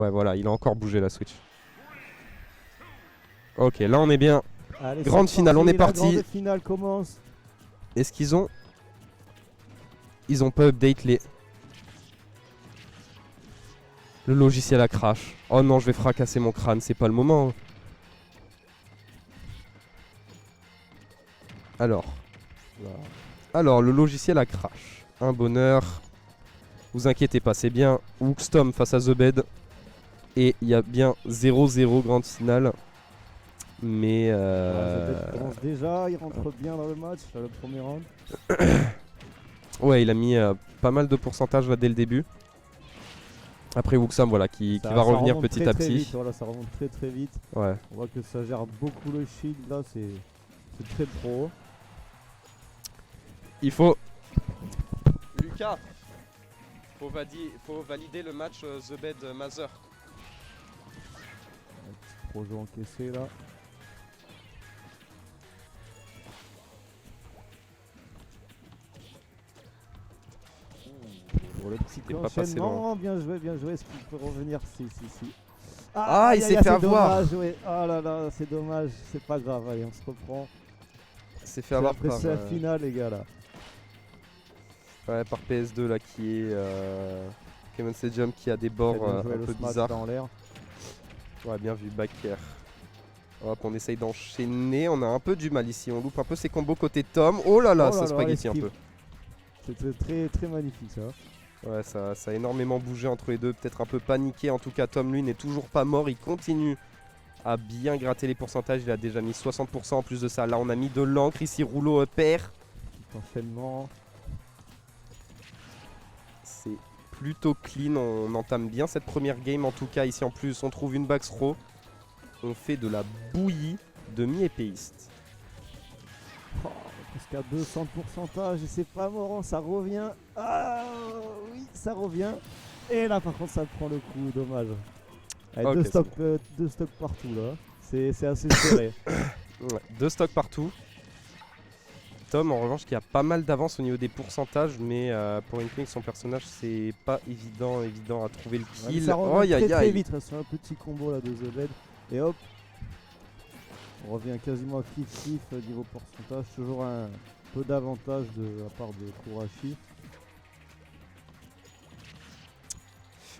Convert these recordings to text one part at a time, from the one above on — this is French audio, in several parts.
Ouais, voilà, il a encore bougé la Switch. Ok, là on est bien. Allez, Grande finale, on est la parti. grande finale commence. Est-ce qu'ils ont... Ils ont pas update les... Le logiciel a crash. Oh non, je vais fracasser mon crâne, c'est pas le moment. Alors, le logiciel a crash. Un bonheur. Vous inquiétez pas, c'est bien Wookstom face à The Bed. Et il y a bien 0-0 grande finale. Mais Il commence déjà, il rentre bien dans le match, le premier round. ouais, il a mis pas mal de pourcentage là dès le début. Après Wookstom, voilà, qui va revenir petit à petit. Vite, voilà, ça remonte très vite. Ouais. On voit que ça gère beaucoup le shield là, c'est très pro. Il faut... Lucas, faut valider le match The Bed Mother. Un petit projet encaissé là. Pour le petit enchaînement, bien joué, est-ce qu'il peut revenir? Si. Ah, il s'est fait avoir. Ouais. Oh là là, c'est dommage, c'est pas grave, allez, on se reprend. Il s'est fait avoir par... C'est la finale les gars là. Ouais, par PS2 là qui est... Kevin Sejum qui a des bords un peu bizarres. En l'air. Ouais, bien vu, back air. Hop, on essaye d'enchaîner, on a un peu du mal ici, on loupe un peu ses combos côté Tom. Oh là là, ça spaghetti un peu. C'était très magnifique ça. Ouais, ça a énormément bougé entre les deux, peut-être un peu paniqué. En tout cas, Tom, lui, n'est toujours pas mort. Il continue à bien gratter les pourcentages. Il a déjà mis 60% en plus de ça. Là, on a mis de l'encre. Ici, rouleau pair. Petit enchaînement. C'est plutôt clean. On entame bien cette première game. En tout cas, ici, en plus, on trouve une back throw. On fait de la bouillie de mi-épéiste. Oh, presque à 200 de pourcentage et c'est pas mort, ça revient. Ah oui, ça revient. Et là par contre ça prend le coup, dommage. Allez, Okay, deux stocks partout là. C'est assez serré. Ouais, 2 stocks partout. Tom en revanche qui a pas mal d'avance au niveau des pourcentages, mais pour Inkling son personnage c'est pas évident à trouver le kill. Ouais, ça revient très vite, sur un petit combo là de The Bed. Et hop, on revient quasiment à kiff niveau pourcentage, toujours un peu d'avantage de la part de Kurashi.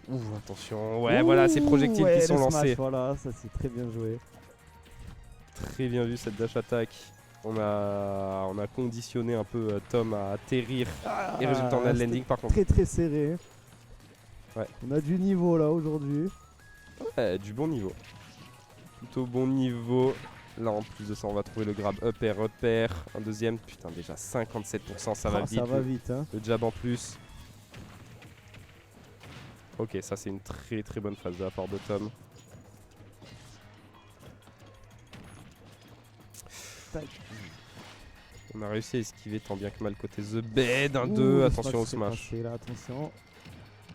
Ouh, attention, ouais, voilà, ces projectiles qui sont lancés. Voilà, ça c'est très bien joué. Très bien vu cette dash attack. On a conditionné un peu Tom à atterrir. Et résultat, on a le landing par contre. Très serré. Ouais. On a du niveau là aujourd'hui. Ouais, du bon niveau. Plutôt bon niveau. Là en plus de ça on va trouver le grab up air. Un deuxième, putain déjà 57%, ça va vite. Ça va vite hein. Le jab en plus. Ok, ça c'est une très bonne phase de la part de Tom. On a réussi à esquiver tant bien que mal côté The Bed. 1-2, attention au smash. Là, attention.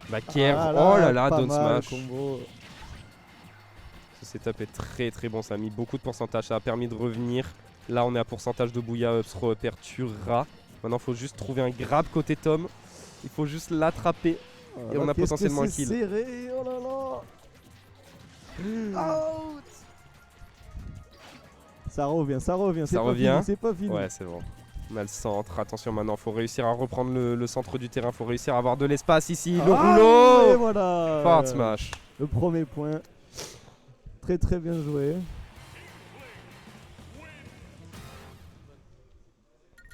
Backer, oh là là, down smash. Ce setup est très bon, ça a mis beaucoup de pourcentage, ça a permis de revenir. Là on est à pourcentage de bouilla, up throw, up air, tuera. Maintenant il faut juste trouver un grab côté Tom. Il faut juste l'attraper. Et on a potentiellement un kill. Serré, oh là là. Out. Ça revient, c'est pas fini. Ouais, c'est bon. On a le centre, attention maintenant, faut réussir à reprendre le centre du terrain, faut réussir à avoir de l'espace ici, le rouleau. Et voilà. Fort smash. Le premier point. Très bien joué.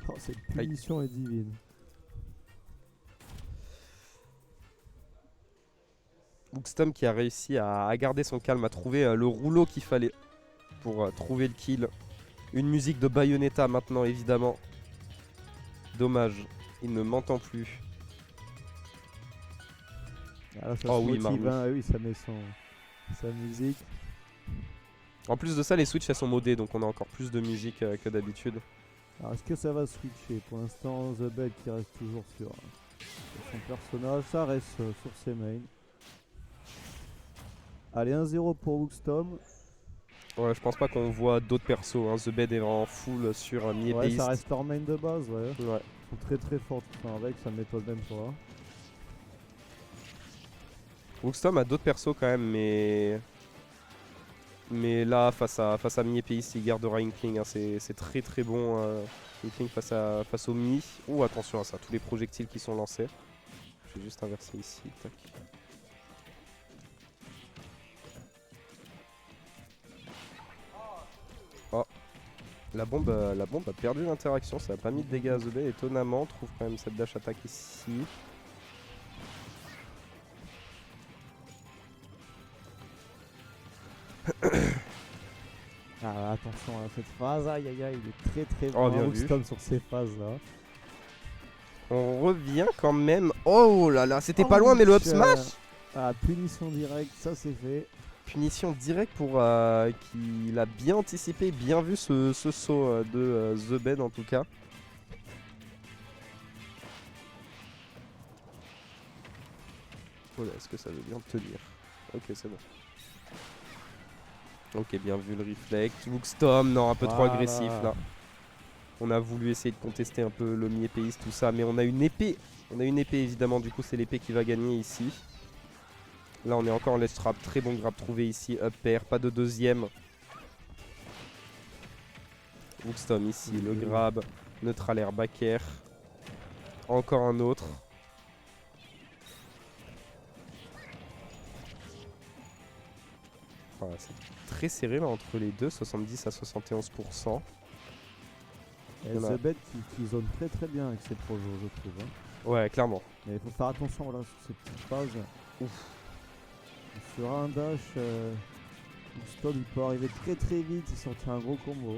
Oh, cette punition est divine. Wookstom qui a réussi à garder son calme, à trouver le rouleau qu'il fallait pour trouver le kill. Une musique de Bayonetta maintenant évidemment. Dommage, il ne m'entend plus. Ah là, ça oui, ça met sa musique. En plus de ça, les Switch elles sont modées, donc on a encore plus de musique que d'habitude. Alors est-ce que ça va switcher? Pour l'instant, The Bed qui reste toujours sur son personnage, ça reste sur ses mains. Allez, 1-0 pour Wookstom. Ouais, je pense pas qu'on voit d'autres persos, hein. The Bed est en full sur un mi-épéiste. Ouais, ça reste leur main de base, ouais. Ouais. Ils sont très forts tout avec, ça m'étonne même pas. Wookstom a d'autres persos quand même, mais là, face à Mi épéiste, il gardera Inkling. Hein, c'est très très bon. Inkling face au Mi. Ouh, attention à ça, tous les projectiles qui sont lancés. Je vais juste inverser ici. Tac. Oh, la bombe a perdu l'interaction, ça a pas mis de dégâts à The Bed. Étonnamment, on trouve quand même cette dash attack ici. Ah, attention à cette phase, aïe aïe aïe, il est très très Oh, bon bien vu. Wookstom sur ces phases là. On revient quand même. Oh là là, c'était pas Oh, loin, mais le up tiens. smash. Ah, punition directe, ça c'est fait. Punition directe pour qu'il a bien anticipé, bien vu ce saut de The Bed en tout cas. Oh là, est-ce que ça veut bien tenir? Ok, c'est bon. Ok, bien vu le reflect. Wookstom, non, un peu trop Voilà. agressif là. On a voulu essayer de contester un peu le mi-épéiste, tout ça, mais on a une épée. On a une épée évidemment, du coup c'est l'épée qui va gagner ici. Là on est encore en ledge trap, très bon grab trouvé ici, up pair, pas de deuxième. Wookstom ici, le grab, neutral air back air. Encore un autre. Voilà, c'est très serré là entre les deux, 70 à 71%. Et The Bed qui zone très très bien avec ses projets, je trouve. Hein. Ouais, clairement. Mais il faut faire attention voilà, sur ces petites phases. Ouf. Sur un dash, Wookstom il peut arriver très très vite et sortir un gros combo.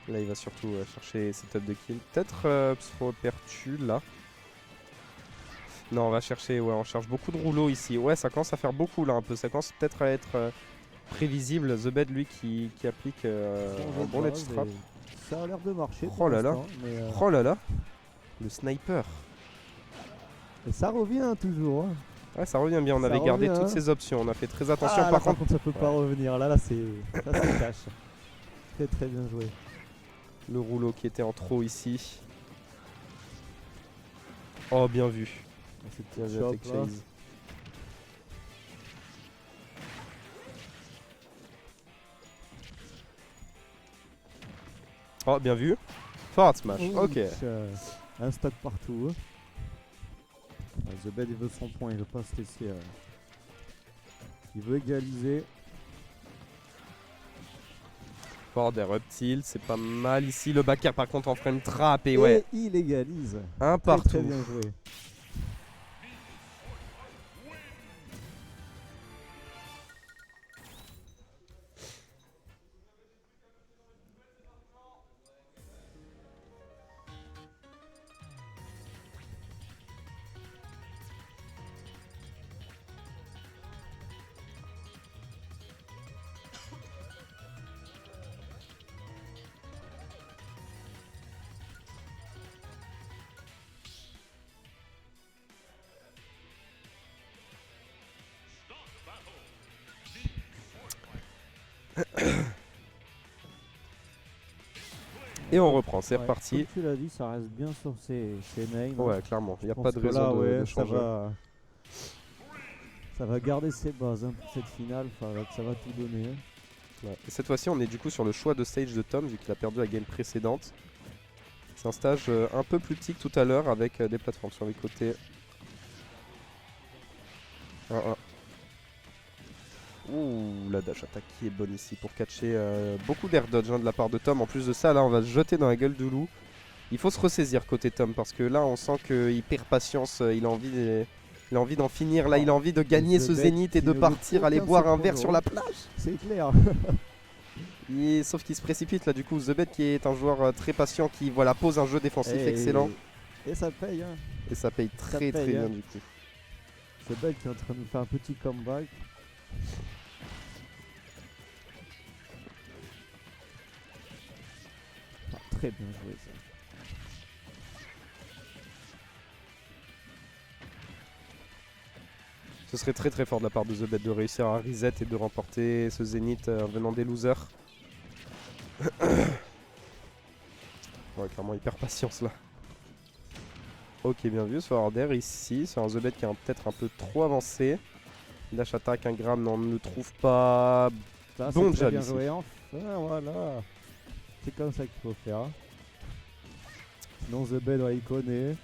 Là il va surtout chercher setup de kill. Peut-être Pertu là. Non, on va chercher, ouais, on cherche beaucoup de rouleaux ici. Ouais, ça commence à faire beaucoup là un peu. Ça commence peut-être à être prévisible. The Bed lui qui applique un bon ledge trap. Ça a l'air de marcher. Oh là là. Mais, Oh là là. Le sniper. et ça revient toujours. Hein. Ouais, ça revient bien. On Ça avait gardé revient, toutes hein. ces options. On a fait très attention. Ah, Par là, contre, ça peut pas revenir. Là, ça se cache. Très très bien joué. le rouleau qui était en trop ici. Oh, bien vu. Bien vu, Chop, Attack là. Chase. Oh, bien vu. Forward smash. Ok. Un stock partout. The Bed il veut son point, il veut pas se laisser. Il veut égaliser. Forward air up tilt, c'est pas mal ici. Le back air par contre en frame trap et ouais. Et il égalise. Un Très, partout. très bien joué. Et on reprend, c'est Ouais, reparti. Comme tu l'as dit, ça reste bien sur ses mains. Ouais, clairement, il n'y a Je pas pense de que raison là, de ouais, changer. ça va garder ses bases hein, pour cette finale. Ça va tout donner. Hein. Ouais. Et cette fois-ci, on est du coup sur le choix de stage de Tom, vu qu'il a perdu la game précédente. C'est un stage un peu plus petit que tout à l'heure, avec des plateformes sur les côtés. 1-1. Ouh, la dash attack qui est bonne ici pour catcher beaucoup d'air dodge hein, de la part de Tom. En plus de ça, là, on va se jeter dans la gueule du loup. Il faut se ressaisir côté Tom, parce que là, on sent qu'il perd patience. Il a envie d'en finir. Là, il a envie de gagner ce zénith et de partir, aller boire un verre sur la plage. C'est clair. Sauf qu'il se précipite là, du coup. The Bed qui est un joueur très patient, qui voilà, pose un jeu défensif excellent. Et ça paye. Hein. Et ça paye très très bien du coup. The Bed qui est en train de faire un petit comeback. Ah, très bien joué ça. Ce serait très très fort de la part de The Bed de réussir à reset et de remporter ce zénith venant des losers. Ouais, clairement, il perd patience là. Ok, bien vu. Ce forward air ici, sur un The Bet qui est peut-être un peu trop avancé. Dash attaque, un grab, non, on ne le trouve pas. Ça, Bon c'est très jab bien ici. joué. Enfin, voilà. C'est comme ça qu'il faut faire. Sinon, The Bed, il connaît.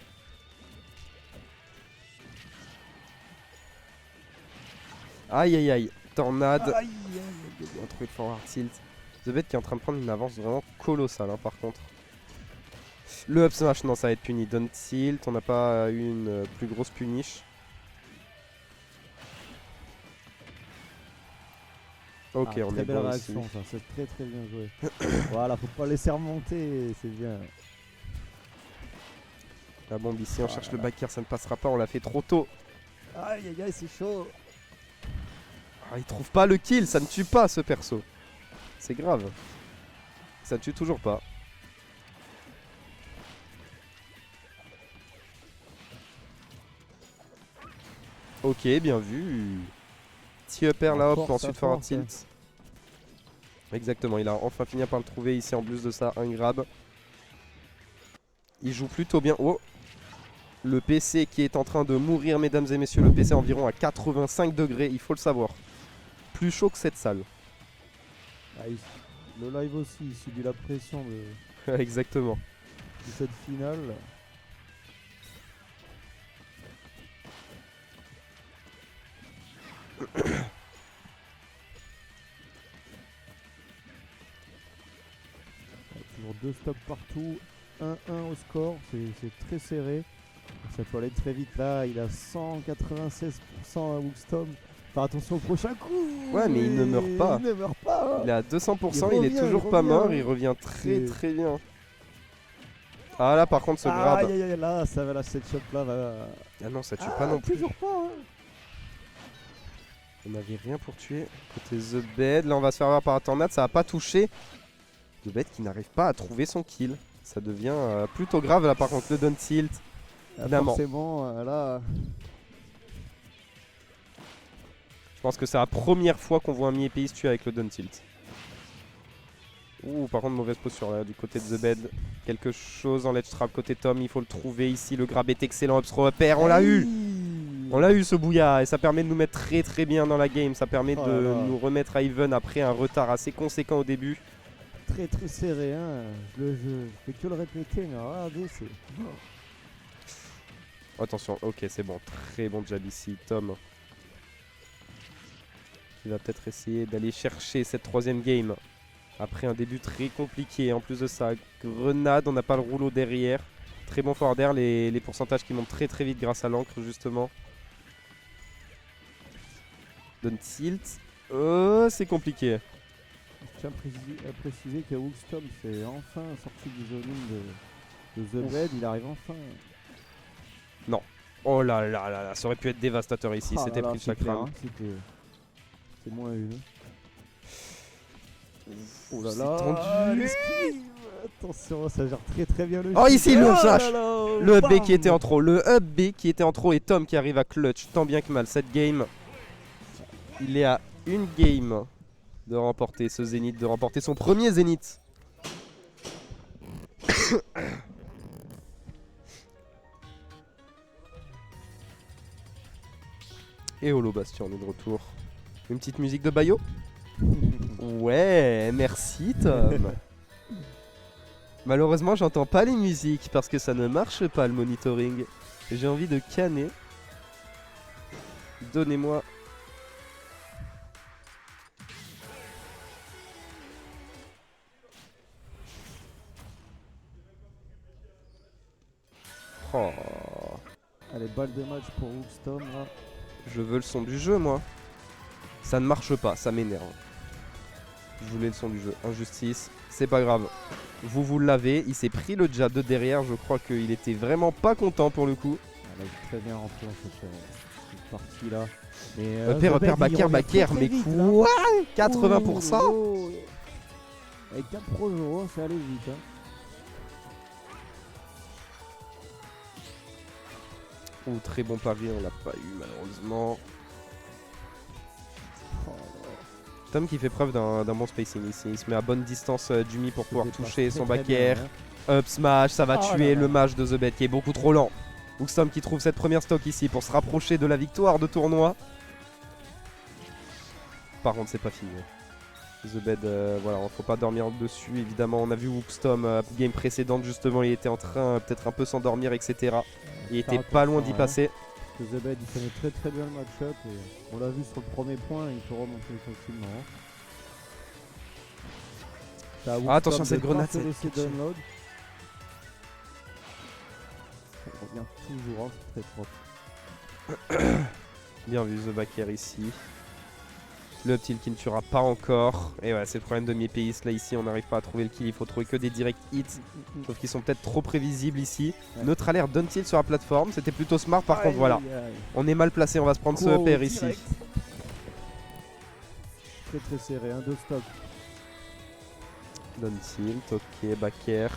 Aïe aïe aïe. Tornade. Aïe, On a trouvé le forward tilt. The Bet qui est en train de prendre une avance vraiment colossale par contre. Le up smash, non, ça va être puni. Down tilt, on n'a pas eu une plus grosse punish. Ok, on très est belle bon réaction, ici. ça. C'est très très bien joué. Voilà, faut pas laisser remonter. C'est bien. La bombe ici, on cherche le back air, ça ne passera pas, on l'a fait trop tôt. Aïe aïe aïe, c'est chaud. Ah, il trouve pas le kill, ça ne tue pas ce perso. C'est grave. Ça tue toujours pas. Ok, bien vu. Petit upper là, hop, ensuite forward tilt. Exactement, il a enfin fini par le trouver ici en plus de ça, un grab. Il joue plutôt bien. Oh, le PC qui est en train de mourir, mesdames et messieurs. Le PC environ à 85 degrés, il faut le savoir. Plus chaud que cette salle. Ah, le live aussi, il subit la pression de Exactement. cette finale. Toujours 2 stops partout, 1-1 au score, c'est très serré. Ça peut aller très vite là, il a 196% à Wookstom. Faire attention au prochain coup. Ouais, mais il ne meurt pas. Il ne meurt pas. Il est à 200%, Il il est revient, toujours il pas revient. mort, il revient très très bien. Ah là par contre ce grab. Aïe aïe aïe, là ça va, là cette shot là va. Ah non, ça tue pas non plus. Toujours pas. Hein. On n'avait rien pour tuer. Côté The Bed, là on va se faire avoir par un tornade, ça va pas toucher. The Bed qui n'arrive pas à trouver son kill. Ça devient plutôt grave là par contre le down tilt. Évidemment. Forcément là. Je pense que c'est la première fois qu'on voit un mi-épéiste se tuer avec le down tilt. Ouh, par contre mauvaise posture là du côté de The Bed. Quelque chose en ledge trap côté Tom, il faut le trouver ici. Le grab est excellent, up throw upper, on l'a eu. On l'a eu ce bouillard et ça permet de nous mettre très très bien dans la game. Ça permet de nous remettre à even après un retard assez conséquent au début. Très très serré, hein. Je fais que le répéter, mais regardez, c'est. Attention, ok c'est bon, très bon jab ici, Tom. Qui va peut-être essayer d'aller chercher cette troisième game. Après un début très compliqué, en plus de ça, grenade, on n'a pas le rouleau derrière. Très bon forward air, les pourcentages qui montent très très vite grâce à l'encre justement. Down tilt, c'est compliqué. Je tiens à préciser que Wookstom c'est enfin sorti du zoning de The Bed, il arrive enfin. Non. Oh là là là là, ça aurait pu être dévastateur ici, c'était pris le chakram. C'est moins une. Oh là là, attention, ça gère très très bien le oh ici le flash. Le up B bam. qui était en trop, le up B qui était en trop et Tom qui arrive à clutch tant bien que mal cette game. Il est à une game de remporter ce zénith, de remporter son premier zénith. Et Holo Bastion, on est de retour. Une petite musique de Bayo. Ouais, merci Tom. Malheureusement, j'entends pas les musiques parce que ça ne marche pas le monitoring. J'ai envie de canner. Donnez-moi. Oh. Allez, balle de match pour Wookstom là. Je veux le son du jeu, moi. Ça ne marche pas, ça m'énerve. Je voulais le son du jeu. Injustice, c'est pas grave. Vous l'avez. Il s'est pris le jab de derrière. Je crois qu'il était vraiment pas content pour le coup. Elle a très bien rentré dans cette partie là. Repère, backer, mais quoi 80%. Avec 4 projets, ça allait vite. Hein. Oh, très bon pari, on l'a pas eu malheureusement. Tom qui fait preuve d'un bon spacing ici. Il se met à bonne distance du mi pour pouvoir toucher son back air. Up smash, ça va tuer le match de The Bet qui est beaucoup trop lent. Wookstom qui trouve cette première stock ici pour se rapprocher de la victoire de tournoi. Par contre, c'est pas fini. The Bed, voilà, faut pas dormir dessus. Évidemment, on a vu Wookstom, game précédente, justement, il était en train peut-être un peu s'endormir, etc. Il était pas loin d'y passer. Parce que The Bed, il connaît très très bien le match-up. Et on l'a vu sur le premier point, il peut remonter facilement. Ah, attention, cette grenade. Il revient toujours, c'est très propre. Bien vu, The Backer ici. Le Up Tilt qui ne tuera pas encore. Et ouais, c'est le problème de Miepeis. Là, ici, on n'arrive pas à trouver le kill. Il faut trouver que des direct hits. Sauf qu'ils sont peut-être trop prévisibles ici. Ouais. Neutralaire Down Tilt sur la plateforme. C'était plutôt smart. Par contre, voilà. On est mal placé. On va se prendre ce upper ici. Très très serré, un 2 stock. Down Tilt, ok, Backer.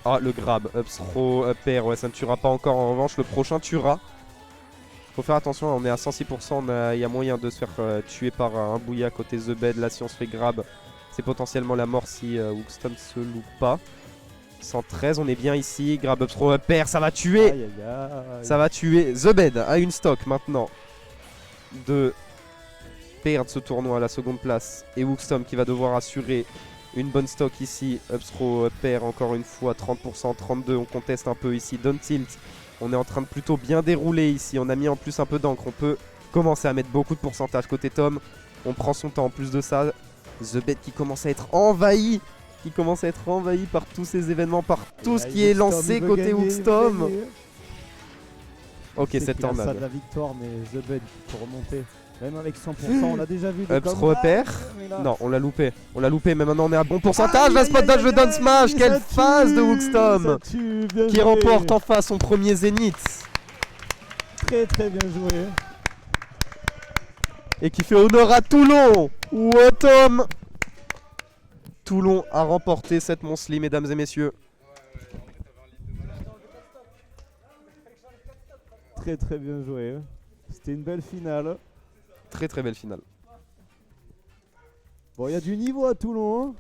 Ah, le grab, up throw, up air, ouais, ça ne tuera pas encore. En revanche, le prochain tuera. Faut faire attention, on est à 106%, il y a moyen de se faire tuer par un bouillat côté The Bed. Là, si on se fait grab, c'est potentiellement la mort si Wookstom se loupe pas. 113, on est bien ici. Grab, up throw, up air, ça va tuer. Aïe, aïe, aïe. Ça va tuer. The Bed a une stock maintenant de perdre ce tournoi à la seconde place. Et Wookstom qui va devoir assurer une bonne stock ici. Up throw, up air encore une fois. 30%, 32%. On conteste un peu ici. Down tilt. On est en train de plutôt bien dérouler ici. On a mis en plus un peu d'encre. On peut commencer à mettre beaucoup de pourcentage côté Tom. On prend son temps en plus de ça. The Bed qui commence à être envahi. Qui commence à être envahi par tous ces événements. Par tout ce qui est lancé côté Wookstom. Ok, cette tornade. Ça de la victoire, mais The Bed peut remonter. Même avec 100%, on a déjà vu des up throw, up air. Non, on l'a loupé. On l'a loupé, mais maintenant on est à bon pourcentage. La spot dash de Down Smash. Quelle phase de Wookstom qui remporte enfin son premier Zénith. Très très bien joué. Et qui fait honneur à Toulon. Tom. Toulon a remporté cette Monslie, mesdames et messieurs. Très très bien joué. C'était une belle finale. Très très belle finale. Bon, il y a du niveau à Toulon. Hein.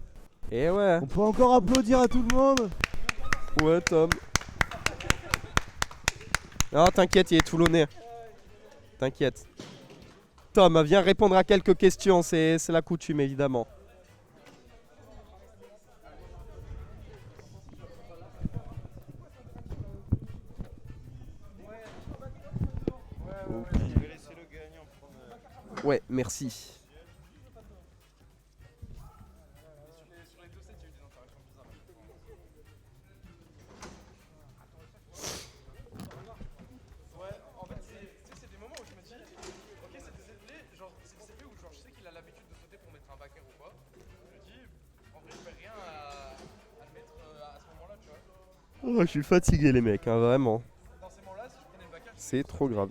Et ouais. On peut encore applaudir à tout le monde. Ouais, Tom. Ah, t'inquiète, il est toulonnais. T'inquiète. Tom, viens répondre à quelques questions, c'est la coutume évidemment. Ouais, merci. Oh, je suis fatigué les mecs, hein, vraiment. C'est trop grave.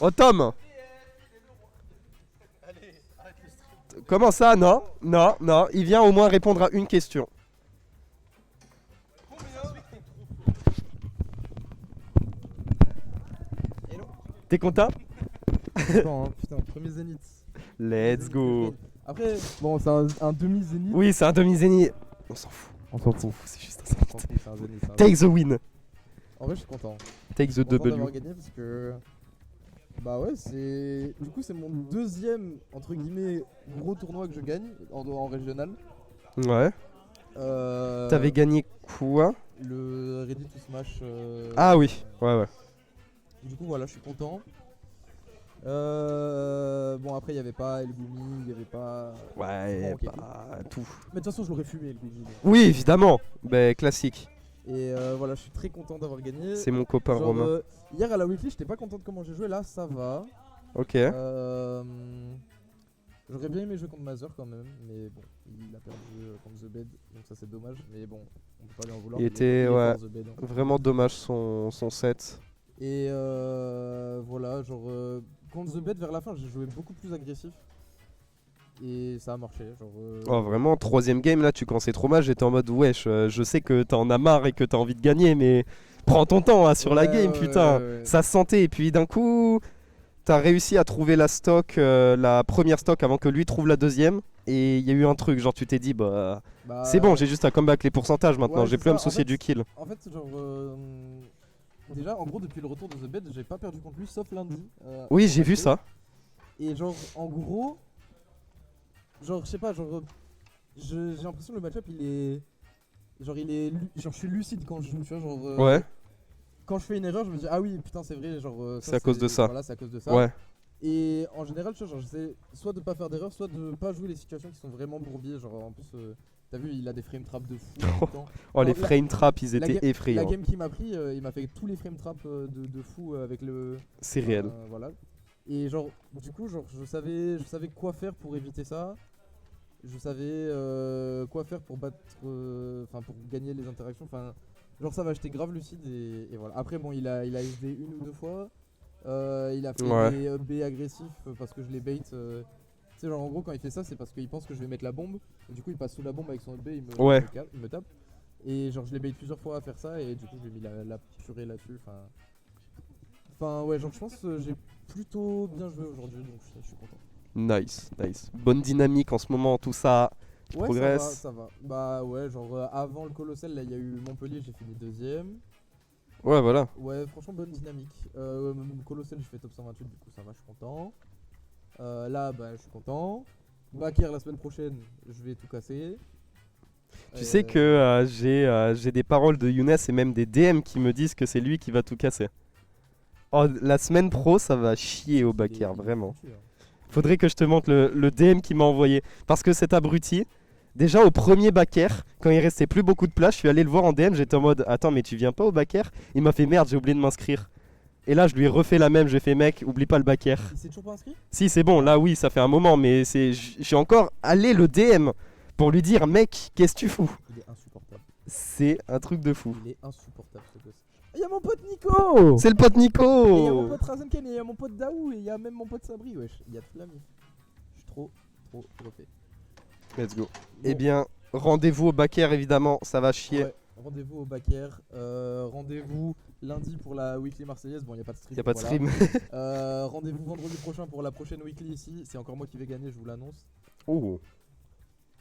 Oh Tom! Comment ça? Non, non, non, il vient au moins répondre à une question. T'es content? Attends, hein, putain, premier Zénith. Let's go. Après, bon, c'est un demi-Zénith. Oui, c'est un demi-zénith. On s'en fout. On s'en fout. C'est juste un On s'en Zénith. fout, c'est un Zénith. c'est un Take Zénith. the win. En vrai, je suis content. Take the Je suis content d'avoir W. gagné parce que. Bah ouais, c'est. Du coup, c'est mon deuxième, entre guillemets, gros tournoi que je gagne en régional. Ouais. T'avais gagné quoi? Le Ready to Smash. Ah oui, ouais, ouais. Du coup, voilà, je suis content. Bon, après, il n'y avait pas El Goumi, il n'y avait pas. Ouais, Bon, ok, bah, tout. Mais de toute façon, je l'aurais fumé, El Goumi. Oui, évidemment. Bah, classique. Et voilà, je suis très content d'avoir gagné. C'est mon copain Genre, Romain. Hier à la weekly, j'étais pas content de comment j'ai joué. Là, ça va. Ok. J'aurais bien aimé jouer contre Mazer quand même, mais bon, il a perdu contre The Bed, donc ça c'est dommage. Mais bon, on peut pas lui en vouloir. Il était, est ouais, fort, The Bed, hein. vraiment dommage son set. Et voilà, genre contre The Bet vers la fin, j'ai joué beaucoup plus agressif. Et ça a marché. Genre, Oh, vraiment, troisième game là, tu commençais trop mal. J'étais en mode wesh, je sais que t'en as marre et que t'as envie de gagner, mais prends ton temps hein, sur la Ouais, game, ouais, putain. ouais, ouais. Ça se sentait. Et puis d'un coup, t'as réussi à trouver la stock, la première stock avant que lui trouve la deuxième. Et il y a eu un truc, genre tu t'es dit, bah Bah, c'est bon, j'ai juste à comeback les pourcentages maintenant. ouais, J'ai c'est plus à me ça. En soucier fait, du kill. En fait, genre. Déjà, en gros, depuis le retour de The Bed, j'ai pas perdu contre lui sauf lundi. Oui, au j'ai vu match. ça. Et genre, en gros. Genre, je sais pas, genre. J'ai l'impression que le match-up il est. Genre, genre, je suis lucide quand je joue, tu vois. Genre, Ouais, quand je fais une erreur, je me dis, ah oui, putain, c'est vrai, genre. c'est à cause de ça. Voilà, c'est à cause de ça. Ouais. Et en général, tu vois, genre, j'essaie soit de pas faire d'erreur, soit de pas jouer les situations qui sont vraiment bourbiers. Genre, en plus, t'as vu, il a des frame traps de fou tout le temps. Oh, les Alors, la- frame traps, ils la étaient ga- La effrayants. game qu'il m'a pris, il m'a fait tous les frame traps de fou avec le. C'est réel. Voilà. Et genre, du coup, genre, je savais quoi faire pour éviter ça. Je savais quoi faire pour battre. Enfin, pour gagner les interactions. Enfin, genre, ça va, j'étais grave lucide et voilà. Après, bon, il a SD une ou deux fois. Il a fait Ouais. des up B agressifs parce que je les bait. Tu sais, genre, en gros, quand il fait ça, c'est parce qu'il pense que je vais mettre la bombe. Et du coup, il passe sous la bombe avec son up B, Ouais. il me tape. Et genre, je l'ai bait plusieurs fois à faire ça. Et du coup, j'ai mis la purée là-dessus. Enfin, ouais, genre, je pense que j'ai plutôt bien joué aujourd'hui, donc je suis content. Nice, nice. Bonne dynamique en ce moment, tout ça. Tu Ouais, progresses. ça va. Bah ouais, genre avant le Colossal, là, il y a eu Montpellier, j'ai fini deuxième. Ouais, voilà. Ouais, franchement, bonne dynamique. Colossal, j'ai fait top 128, du coup, ça va, je suis content. Là, bah, je suis content. Baker, la semaine prochaine, je vais tout casser. Tu sais que j'ai des paroles de Younes et même des DM qui me disent que c'est lui qui va tout casser. Oh, la semaine pro, ça va chier au Baker, vraiment. Faudrait que je te montre le DM qu'il m'a envoyé. Parce que cet abruti, déjà au premier Baker, quand il restait plus beaucoup de place, je suis allé le voir en DM, j'étais en mode attends, mais tu viens pas au Baker? Il m'a fait merde, j'ai oublié de m'inscrire. Et là, je lui ai refait la même, j'ai fait mec, oublie pas le Baker. Il s'est toujours pas inscrit? Si, c'est bon, là oui, ça fait un moment, mais j'ai encore allé le DM pour lui dire mec, qu'est-ce que tu fous? Il est insupportable. C'est un truc de fou. Il est insupportable, ce gosse. Il y a mon pote Nico! C'est le pote Et il y a mon Nico! pote Razenken, et il y a mon pote Daou, et il y a même mon pote Sabri, wesh. Il y a toute la mif. Je suis trop refait. Let's go. Bon, Eh bien, rendez-vous au Baker évidemment, ça va chier. ouais, rendez-vous au Baker. Rendez-vous lundi pour la weekly marseillaise. Bon, il n'y a pas de stream. Y a pas de voilà. stream. Rendez-vous vendredi prochain pour la prochaine weekly ici. C'est encore moi qui vais gagner, je vous l'annonce. Oh.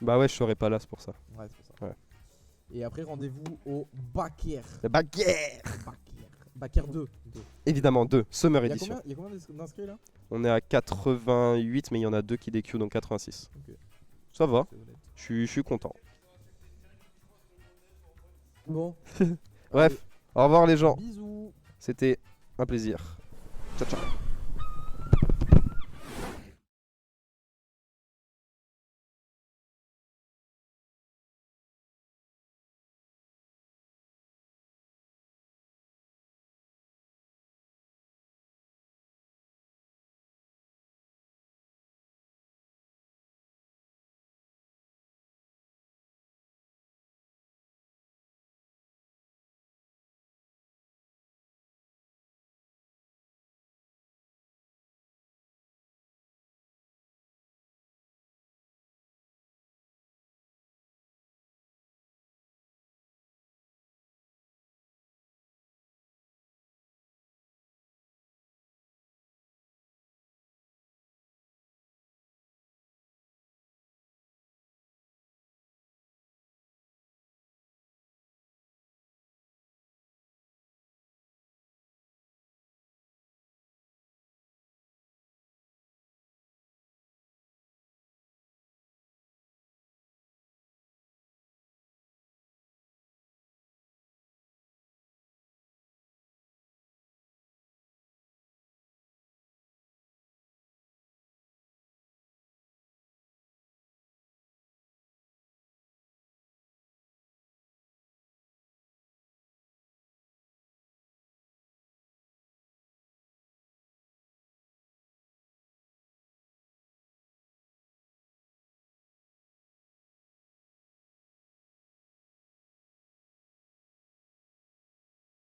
Bah ouais, je serai pas là, c'est pour ça. Ouais, c'est pour ça. Ouais. Et après, rendez-vous au Baker. Le Baker! Baker 2. Évidemment, 2, Summer Il y a Edition. combien d'inscrits là? On est à 88, mais il y en a 2 qui DQ, donc 86. Ok. Ça va, C'est honnête. je suis content. Bon. Bref, au revoir les gens. Bisous. C'était un plaisir. Ciao, ciao.